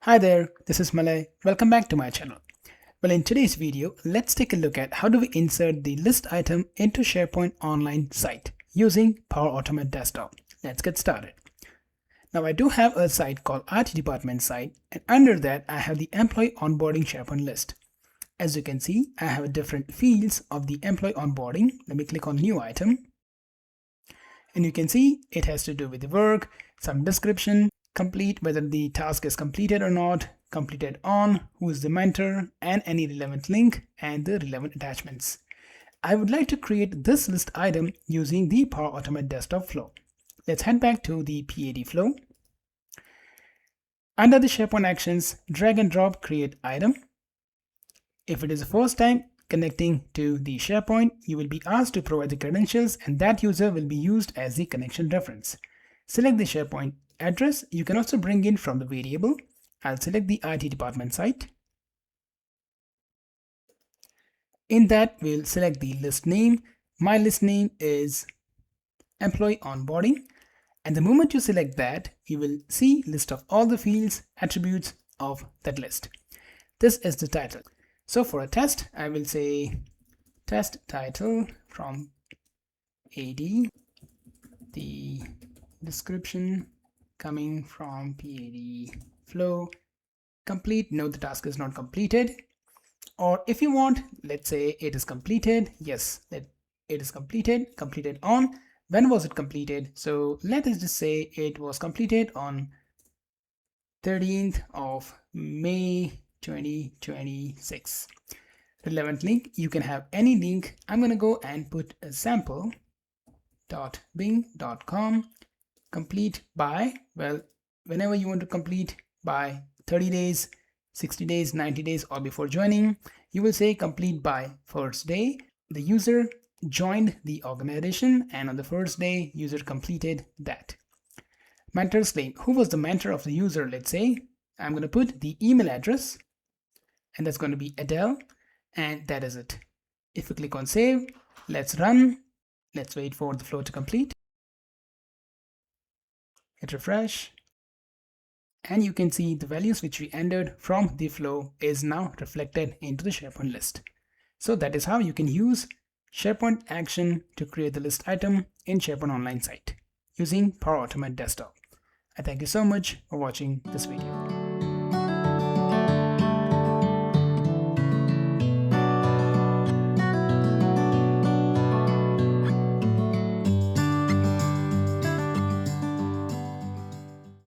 Hi there, this is Malay. Welcome back to my channel. Well, in today's video, let's take a look at how do we insert the list item into SharePoint Online site using Power Automate Desktop. Let's get started. Now, I do have a site called IT Department site, and under that, I have the Employee Onboarding SharePoint list. As you can see, I have different fields of the Employee Onboarding. Let me click on New Item. And you can see it has to do with the work, some description, complete, whether the task is completed or not, completed on, who is the mentor, and any relevant link and the relevant attachments. I would like to create this list item using the Power Automate Desktop flow. Let's head back to the PAD flow. Under the SharePoint Actions, drag and drop create item. If it is the first time connecting to the SharePoint, you will be asked to provide the credentials, and that user will be used as the connection reference. Select the SharePoint address. You can also bring in from the variable. I'll select the IT department site. In that, we'll select the list name. My list name is Employee Onboarding. And the moment you select that, you will see list of all the fields, attributes of that list. This is the title. So for a test, I will say test title from AD, the description coming from PAD flow, complete, no, the task is not completed. Or if you want, let's say it is completed. Yes, it is completed on. When was it completed? So let us just say it was completed on 13th of May 2026. Relevant link, you can have any link. I'm going to go and put a sample.bing.com complete by, well, whenever you want to complete by 30 days, 60 days, 90 days, or before joining, you will say complete by first day. The user joined the organization, and on the first day, user completed that. Mentor's claim, who was the mentor of the user? Let's say I'm going to put the email address, and that's going to be Adele, and that is it. If we click on save, let's run. Let's wait for the flow to complete. Hit refresh, and you can see the values which we entered from the flow is now reflected into the SharePoint list. So that is how you can use SharePoint action to create the list item in SharePoint Online site using Power Automate Desktop. I thank you so much for watching this video.